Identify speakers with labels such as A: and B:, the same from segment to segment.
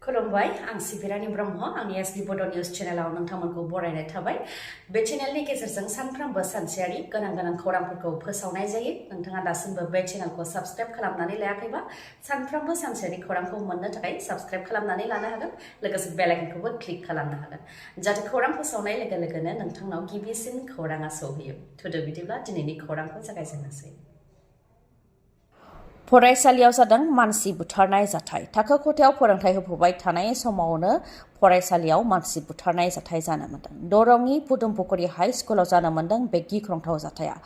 A: खुलुमबाय आं सिबि रानि ब्रह्म आंनि एसबि बड' निउज चेनेलाव नोंथांमोनखौ बरायनाय थाबाय बे चेनेलनि गेजेरजों सानफ्रोमबो सानसेयारि गोनां खौरांफोरखौ फोसावनाय जायो नोंथाङा दासिमबो बे चेनेलखौ साबस्क्राइब खालामनानै लायाखैबा सानफ्रोमबो सानसेयारि खौरांखौ मोननो थाखाय साबस्क्राइब खालामनानै लानो हागोन लोगोसे बेल आइकनखौबो क्लिक खालामनो हागोन जाहाथे खौरां फोसावनाय लोगो लोगोनो नोंथांनाव गिबिसिन खौराङा सौहैयो थुदो बिदिब्ला दिनैनि खौरांखौ जागायजेननोसै फरायसालियाव जादों मानसि बुथारनाय जाथाय थाखो खथायाव फोरोंथाय होफुबाय थानाय समावनो फरायसालियाव मानसि बुथारनाय जाथाय जानो मोनदों दरंनि पुदुमपुखुरि हाइ स्कुलाव जानो मोनदों बे गिख्रंथाव जाथाया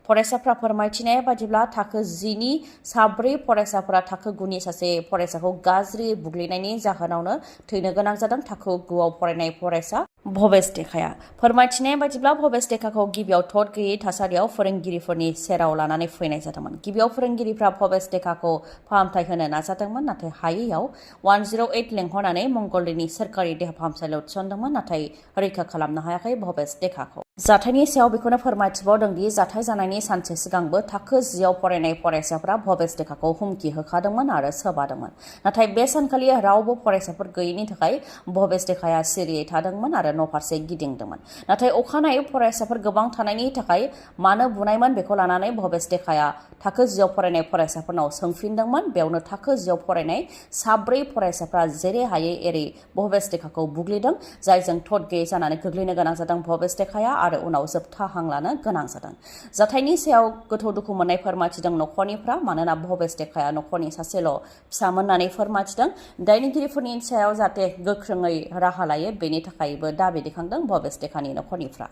A: फरायसाफ्रा फोरमायथिनाय बादिब्ला थाखो 10 नि साब्रै फरायसाफोरा थाखो 9 नि सासे फरायसाखौ गाज्रि बुग्लिनायनि जाहोनावनो थैनो गोनां जादों थाखो 9 आव फरायनाय फरायसा भबेस देखाया फोरमायथिनाय बादिब्ला भबेस देखाखौ गिबियाव थद गैयै थासारियाव फोरोंगिरिफोरनि सेराव लानानै फैनाय जादोंमोन गिबियाव फोरोंगिरिफ्रा भबेस देखाखौ फाहामथाय होनो नाजादोंमोन नाथाय हायैयाव 108 लेंहरनानै मंगलदैनि सोरखारि देहा फाहामसालियाव थिसनदोंमोन नाथाय रैखा खालामनो हायाखै भबेस देखाखौ जाथायनि सायाव बेखौनो फोरमायथिबावदों दि जाथाय जानायनि सानसे सिगांबो थाखो 10 आव फरायनाय फरायसाफोरा भबेस देखाखौ हुमखि होखादोंमोन आरो सोबादोंमोन नाथाय बे सानखालि रावबो फरायसाफोर गैयैनि थाखाय भबेस देखाया सिरियै थादोंमोन आरो न'फारसे गिदिंदोंमन नाथाय अखानायै फरायसाफोर गोबां थानायनि थाखाय मानो बुनायमोन बेखौ लानानै भबेस देखाया थाखो 10 आव फरायनाय फरायसाफोरनाव सोंफिनदोंमोन बेयावनो थाखो 10 आव फरायनाय साब्रै फरायसाफ्रा जेरै हायै एरै भबेस देखाखौ बुग्लिदों जायजों थद गैयै जानानै गोग्लैनो गोनां जादों भबेस देखाया आरो उनाव जोबथा हां लानो गोनां जादों जाथायनि सायाव गोथौ दुखु मोननाय फोरमायथिदों नखरनिफ्रा मानोना भबेस देखाया नखरनि सासेल' फिसामोन होननानै फोरमायथिदों दायनिगिरिफोरनि सायाव जाहाथे गोख्रोङै राहा लायो बेनि थाखायबो दाबि दैखांदों भबेस देखानि नखरनिफ्रा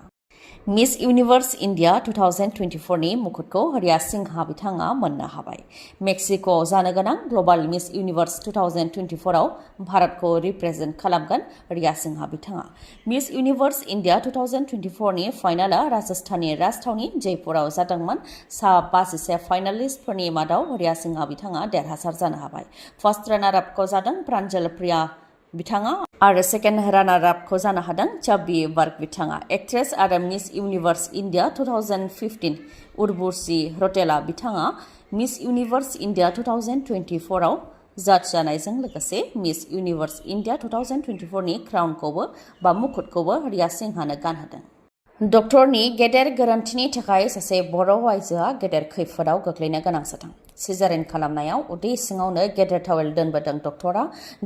A: मिस इउनिभार्स इन्डिया 2024 नि मुकुटखौ रिया सिंहा बिथाङा मोननो हाबाय मेक्सिक'आव जानो गोनां ग्ल'बाल मिस इउनिभार्स 2024 आव भारतखौ रिप्रेजेन्ट खालामगोन रिया सिंहा बिथाङा मिस इउनिभार्स इन्डिया 2024 नि फाइनाला राजस्थाननि राजथावनि जयपुराव जादोंमोन सा 52 फाइनालिस्टफोरनि मादाव रिया सिंहा बिथाङा देरहासार जानो हाबाय फार्स्ट रानार आपखौ जादों प्रान्जल प्रिया बिथाङा आरो सेकेन्ड रानार आपखौ जानो हादों चाबी बार्ग बिथाङा एक्ट्रेस आरो miss universe India 2015 Urvashi Rautela बिथाङा मिस इउनिभार्स इन्डिया 2024 आव जाज जानायजों लोगोसे मिस इउनिभार्स इन्डिया 2024 नि क्राउनखौबो बा मुकुटखौबो रिया सिंहानो गानहोदों डक्टरनि गेदेर गोरोन्थिनि थाखाय सासे बर' आइजोआ गेदेर खैफोदाव गोग्लैनो गोनां जादों सिजारिन खालामनायाव उदै सिङावनो गेदेर टावेल दोनबोदों डक्टरा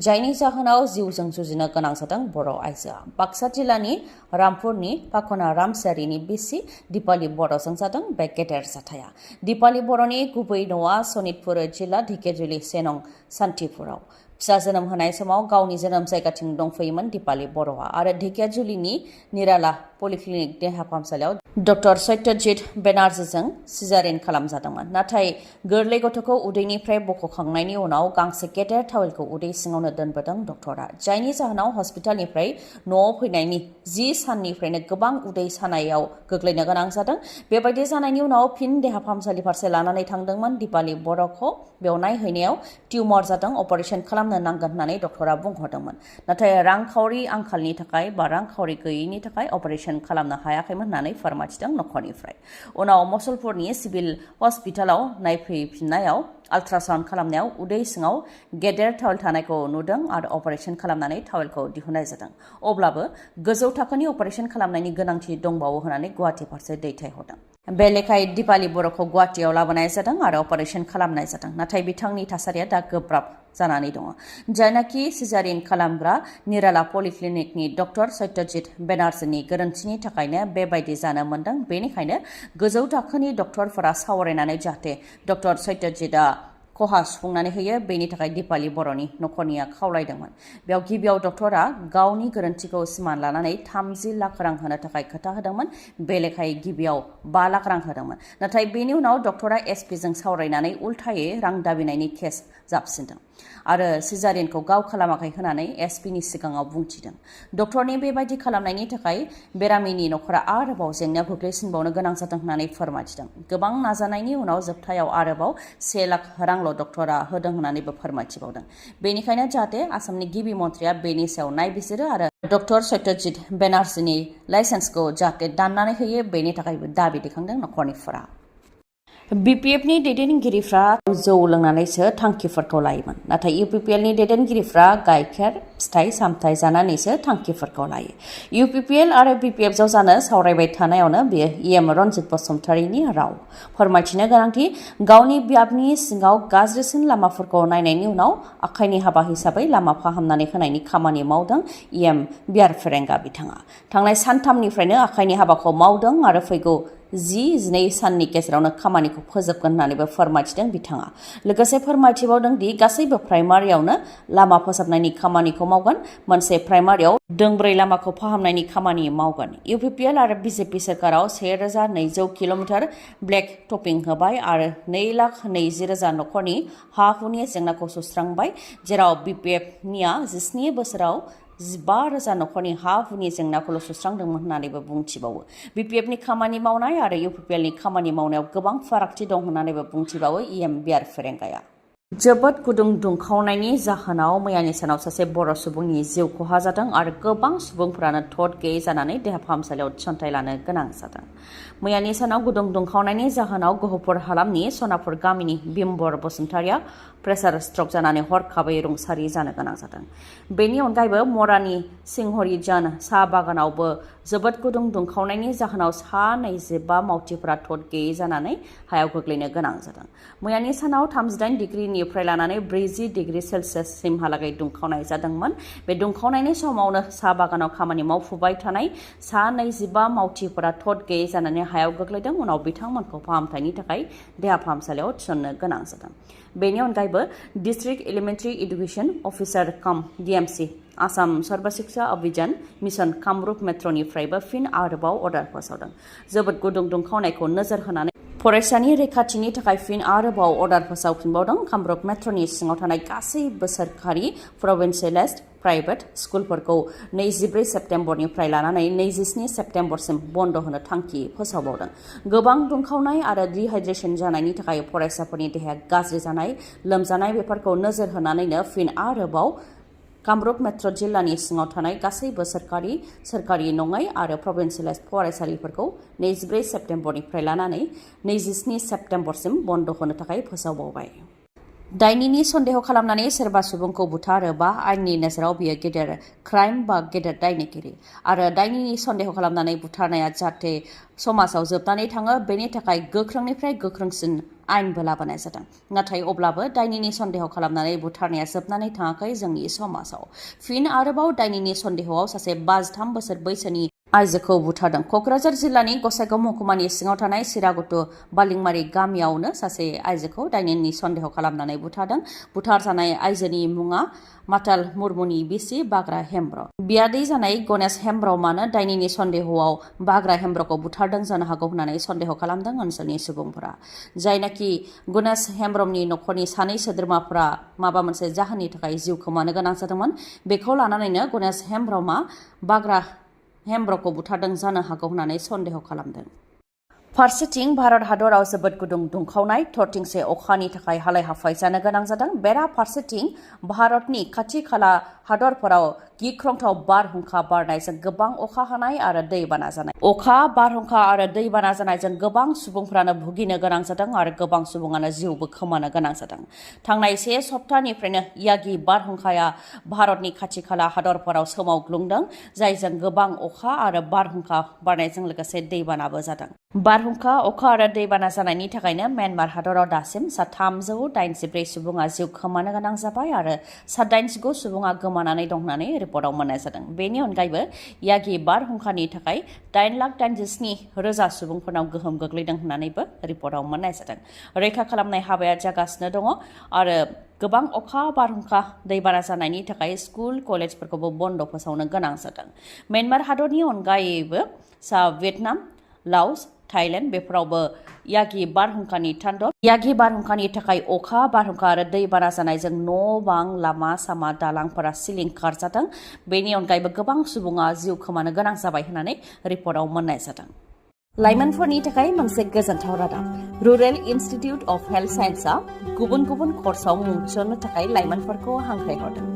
A: जायनि जाहोनाव जिउजों जुजिनो गोनां जादों बर' आइजोआ बाक्सा जिल्लानि रामपुरनि फाखना रामसियारिनि बिसि दिपाली बर'जों जादों बे गेदेर जाथाया दिपाली बर'नि गुबै न'आ सनितपुर जिल्ला ढेकियाजुलि सेनं सान्तिपुराव फिसा जोनोम होनाय समाव गावनि जोनोम जायगाथिं दंफैयोमोन दिपाली बर'आ आरो ढेकियाजुलिनि निराला पलिक्लिनिक देहा फाहामसालियाव डक्टर सत्यजित बेनार्जीजों सिजारिन खालामजादोंमोन नाथाय गोरलै गथ'खौ उदैनिफ्राय बख'खांनायनि उनाव गांसे गेदेर टावेलखौ उदै सिङावनो दोनबोदों डक्टरा जायनि जाहोनाव हस्पिटालनिफ्राय न'आव फैनायनि 10 साननिफ्रायनो गोबां उदै सानायाव गोग्लैनो गोनां जादों बेबायदि जानायनि उनाव फिन देहा फाहामसालि फारसे लानानै थांदोंमोन दिपाली बर'खौ बेयाव नायहैनायाव टिउमार जादों अपारेशन खालामनो नांगोन होननानै डक्टरा बुंहरदोंमोन नाथाय रांखावरि आंखालनि थाखाय बा रांखावरि गैयैनि थाखाय अपारेशन खालामनो हायाखैमोन होननानै फोरमायथिदों नखरनिफ्राय उनाव मसलपुरनि सिभिल हस्पिटालाव नायफैफिननायाव अल्ट्रासाउन्ड खालामनायाव उदै सिङाव गेदेर टावेल थानायखौ नुदों आरो अपारेशन खालामनानै टावेलखौ दिहुननाय जादों अब्लाबो गोजौ थाखोनि अपारेशन खालामनायनि गोनांथि दंबावो होननानै गुवाहाटी फारसे दैथायहरदों बे लेखायै दिपाली बर'खौ गुवाहाटीयाव लाबोनाय जादों आरो अपारेशन खालामनाय जादों नाथाय बिथांनि थासारिया दा गोब्राब जानानै दङ जायनाखि सिजारिन खालामग्रा निराला पलिक्लिनिकनि डक्टर सत्यजित बेनार्जीनि गोरोन्थिनि थाखायनो बेबायदि जानो मोनदों बेनिखायनो गोजौ थाखोनि डक्टरफोरा सावरायनानै जाहाथे डक्टर सत्यजितआ खहा सुफुंनानै होयो बेनि थाखाय दिपाली बर'नि नखरनिया खावलायदोंमोन बेयाव गिबियाव डक्टरा गावनि गोरोन्थिखौ सिमान लानानै 30 लाख रां होनो थाखाय खोथा होदोंमोन बे लेखायै गिबियाव 5 लाख रां होदोंमोन नाथाय बेनि उनाव डक्टरा एसपिजों सावरायनानै उल्थायै रां दाबिनायनि केस जाबसिनदों आरो सिजारिनखौ गाव खालामाखै होननानै एसपिनि सिगाङाव बुंथिदों डक्टरनि बेबायदि खालामनायनि थाखाय बेरामिनि नखरा आरोबाव जेंनायाव गोग्लैसिनबावनो गोनां जादों होननानै फोरमायथिदों गोबां नाजानायनि उनाव जोबथायाव आरोबाव 1 लाख रांल' डक्टरा होदों होननानैबो फोरमायथिबावदों बेनिखायनो जाहाथे आसामनि गिबि मन्थ्रिया बेनि सायाव नायबिजिरो आरो डक्टर सत्यजित बेनार्जीनि लाइसेन्सखौ जाहाथे दाननानै होयो बेनि थाखायबो दाबि दैखांदों नखरनिफोरा BPF नि दैदेनगिरिफ्रा जौ लोंनानैसो थांखिफोरखौ लायोमोन नाथाय UPPL नि दैदेनगिरिफ्रा गाइखेर फिथाइ सामथाइ जानानैसो थांखिफोरखौ लायो UPPL आरो BPF ज' जानो सावरायबाय थानायावनो बेयो EM रनजित बसुमतारीनि राव फोरमायथिनो गोनांथि गावनि बियाबनि सिङाव गाज्रिसिन लामाफोरखौ नायनायनि उनाव आखाइनि हाबा हिसाबै लामा फाहामनानै होनायनि खामानि मावदों EM बियार फेरेंगा बिथाङा थांनाय सानथामनिफ्रायनो आखाइनि हाबाखौ मावदों आरो फैगौ 12 साननि गेजेरावनो खामानिखौ फोजोबगोन होननानैबो फोरमायथिदों बिथाङा लोगोसे फोरमायथिबावदों दि गासैबो प्राइमारियावनो लामा फोसाबनायनि खामानिखौ मावगोन मोनसे प्राइमारियाव दोंब्रै लामाखौ फाहामनायनि खामानि मावगोन UPPL आरो BJP सोरखाराव 1200 किल'मिटार ब्लेक टपिं होबाय आरो 2,20,000 नखरनि हा हुनि जेंनाखौ सुस्रांबाय जेराव BPF निया 17 बोसोराव 15,000 नखरनि हा हुनि जेंनाखौल' सुस्रांदोंमोन होननानैबो बुंथिबावो BPF नि खामानि मावनाय आरो UPPL नि खामानि मावनायाव गोबां फारागथि दं होननानैबो बुंथिबावो EM बियार फेरेंगाया जोबोद गुदुं दुंखावनायनि जाहोनाव मैयानि सानाव सासे बर' सुबुंनि जिउ खहा जादों आरो गोबां सुबुंफोरानो थद गैयै जानानै देहा फाहामसालियाव थिसनथाइ लानो गोनां जादों मैयानि सानाव गुदुं दुंखावनायनि जाहोनाव गहपुर हालामनि सनापुर गामिनि बिम्बर बसुमतारीया प्रेसार स्ट्रक जानानै हरखाबै रुंसारि जानो गोनां जादों बेनि अनगायैबो मरानि सिंहरि जान साहा बागानावबो जोबोद गुदुं दुंखावनायनि जाहोनाव 25 मावथिफोरा थद गैयै जानानै हायाव गोग्लैनो गोनां जादों मैयानि सानाव 38 डिग्रीनिफ्राय लानानै 40 डिग्री सेल्सियाससिमहालागै दुंखावनाय जादोंमोन बे दुंखावनायनि समावनो साहा बागानाव खामानि मावफुबाय थानाय 25 मावथिफोरा थद गैयै जानानै हायाव गोग्लैदों उनाव बिथांमोनखौ फाहामथायनि थाखाय देहा फाहामसालियाव थिसननो गोनां जादों बेनि अनगायैबो डिस्ट्रिक्ट एलिमेन्टारि एडुकेशन अफिसार कम DMC आसाम सर्व शिक्षा अभियान मिशन कामरुप मेट्र'निफ्रायबो फिन आरोबाव अर्डार फोसावदों जोबोद गुदुं दुंखावनायखौ नोजोर होनानै फरायसानि रैखाथिनि थाखाय फिन आरोबाव अर्डार फोसावफिनबावदों कामरुप मेट्र'नि सिङाव थानाय गासैबो सोरखारि प्रभिन्सियेलाइज्ड प्राइभेट स्कुलफोरखौ 24 सेप्तेम्बरनिफ्राय लानानै 27 सेप्तेम्बरसिम बन्द होनो थांखि फोसावबावदों गोबां दुंखावनाय आरो डिहाइड्रेशन जानायनि थाखाय फरायसाफोरनि देहाया गाज्रि जानाय लोमजानाय बेफोरखौ नोजोर होनानैनो फिन आरोबाव कामरुप मेट्र' जिल्लानि सिङाव थानाय गासैबो सोरखारि नङै आरो प्रभिन्सियेलाइज्ड फरायसालिफोरखौ 24 सेप्तेम्बरनिफ्राय लानानै 27 सेप्तेम्बरसिम बन्द होनो थाखाय फोसावबावबाय दायनिनि सन्देह खालामनानै सोरबा सुबुंखौ बुथारोबा आयेननि नोजोराव बियो गेदेर क्राइम बा गेदेर दायनिगिरि आरो दायनिनि सन्देह खालामनानै बुथारनाया जाहाथे समाजाव जोबनानै थाङो बेनि थाखाय गोख्रोंनिफ्राय गोख्रोंसिन आयेनबो लाबोनाय जादों नाथाय अब्लाबो दायनिनि सन्देह खालामनानै बुथारनाया जोबनानै थाङाखै जोंनि समाजाव फिन आरोबाव दायनिनि सन्देहआव सासे 53 बोसोर बैसोनि आइजोखौ बुथारदों क'क्राझार जिल्लानि गसाइगाव महकुमानि सिङाव थानाय सिरागुटु बालिंमारि गामियावनो सासे आइजोखौ दायनिनि सन्देह खालामनानै बुथारदों बुथारजानाय आइजोनि मुङा माताल मुर्मुनि बिसि बाग्रा हेम्ब्र बियादै जानाय गणेश हेम्ब्रमानो दायनिनि सन्देहआव बाग्रा हेम्ब्रखौ बुथारदों जानो हागौ होननानै सन्देह खालामदों ओनसोलनि सुबुंफोरा जायनाखि गणेश हेम्ब्रमनि नखरनि सानै सोद्रोमाफोरा माबा मोनसे जाहोननि थाखाय जिउ खोमानो गोनां जादोंमोन बेखौ लानानैनो गणेश हेम्ब्रमा बाग्रा हेम्ब्रखौ बुथारदों जानो हागौ होननानै सन्देह खालामदों फारसेथिं भारत हादराव जोबोद गुदुं दुंखावनाय थरथिंसे अखानि थाखाय हालाय हाफाय जानो गोनां जादों बेरा फारसेथिं भारतनि खाथि खाला हादरफोराव गिख्रंथाव बारहुंखा बारनायजों गोबां अखा हानाय आरो दैबाना जानाय अखा बारहुंखा आरो दैबाना जानायजों गोबां सुबुंफोरानो भुगिनो गोनां जादों आरो गोबां सुबुङानो जिउबो खोमानो गोनां जादों थांनाय 1 सप्तानिफ्रायनो यागि बारहुंखाया भारतनि खाथि खाला हादरफोराव सोमावग्लुंदों जायजों गोबां अखा आरो बारहुंखा बारनायजों लोगोसे दैबानाबो जादों बारहुंखा अखा आरो दैबाना जानायनि थाखायनो म्यानमार हादराव दासिम 384 सुबुङा जिउ खोमानो गोनां जाबाय आरो 89 सुबुङा गोमानानै दं होननानै रिपर्टआव मोननाय जादों बेनि अनगायैबो यागि बारहुंखानि थाखाय 8,87,000 सुबुंफोरनाव गोहोम गोग्लैदों होननानैबो रिपर्टआव मोननाय जादों रैखा खालामनाय हाबाया जागासिनो दङ आरो गोबां अखा बारहुंखा दैबाना जानायनि थाखाय स्कुल कलेजफोरखौबो बन्द फोसावनो गोनां जादों म्यानमार हादरनि अनगायैबो सा भियेटनाम लाओस थाइलेण्ड बेफोरावबो यागि बारहुंखानि ताण्डब यागि बारहुंखानि थाखाय अखा बारहुंखा आरो दैबाना जानायजों न' बां लामा सामा दालांफोरा सिलिंखार जादों बेनि अनगायैबो गोबां सुबुङा जिउ खोमानो गोनां जाबाय होननानै रिपर्टआव मोननाय जादों लाइमोनफोरनि थाखाय मोनसे गोजोनथाव रादाब रुरेल इनस्टिट्यूट अफ हेल्थ साइन्सआ गुबुन गुबुन कर्सआव मुं थिसननो थाखाय लाइमोनफोरखौ हांख्रायहरदों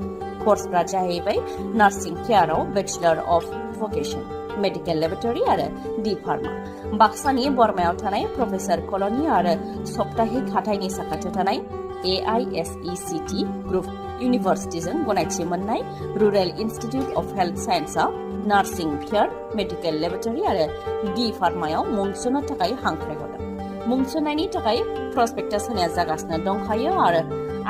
A: कर्सफोरा जाहैबाय नार्सिं केयाराव bachelor of vocation medical laboratory आरो डि फार्मा बाक्सानि बरमायाव थानाय प्रफेसार कलनि आरो सप्ताहिक हाथाइनि साखाथियाव थानाय AISECT ग्रुप इउनिभार्सिटिजों गनायथि मोननाय रुरेल इन्स्टिट्युट अफ हेल्थ साइन्सआव नार्सिं केयार मेडिकेल लेबरेटरि आरो डि फार्मायाव मुं थिसननो थाखाय हांख्रायहरदों। मुं थिसननायनि थाखाय प्रस्पेक्टास होनाया जागासिनो दंखायो आरो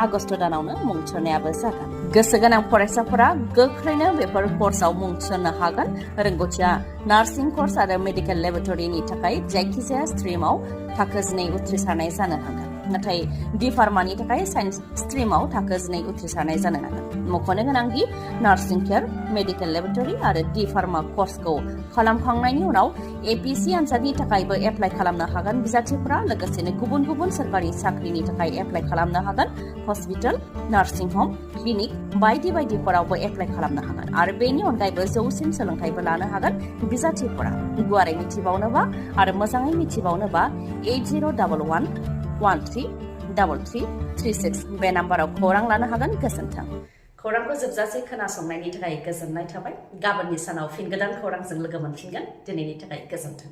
A: आगस्ट दानावनो मुं थिसननायाबो जागोन। गोसो गोनां फरायसाफोरा गोख्रैनो बेफोर कर्सआव मुं थिसननो हागोन। रोंग'थिया नार्सिं कर्स आरो मेडिकेल लेबरेटरिनि थाखाय जायखिजाया स्ट्रिमाव थाखो 12 उथ्रिसारनाय जानो नांगोन। नाथाय डि फार्मानि थाखाय साइन्स स्ट्रिमाव थाखो 12 उथ्रिसारनाय जानो नांगोन। मख'नो गोनांदि नार्सिं केयार मेडिकेल लेबरेटरि आरो डि फार्मा कर्सखौ खालामखांनायनि उनाव APC आनजादनि थाखायबो एप्लाइ खालामनो हागोन बिजाथिफोरा। लोगोसेनो गुबुन गुबुन सोरखारि साख्रिनि थाखाय एप्लाइ खालामनो हागोन। हस्पिटाल, नार्सिं हम, क्लिनिक बायदि बायदिफोरावबो एप्लाइ खालामनो हागोन आरो बेनि अनगायैबो जौसिन सोलोंथाइबो लानो हागोन बिजाथिफोरा। गुवारै मिथिबावनोबा आरो मोजाङै मिथिबावनोबा 8011133336 बे नाम्बाराव खौरां लानो हागोन। गोजोन्थों। खौरांखौ जोबजासे खोनासंनायनि थाखाय गोजोननाय थाबाय। गाबोननि सानाव फिन गोदान खौरांजों लोगो मोनफिनगोन। दिनैनि थाखाय गोजोन्थों।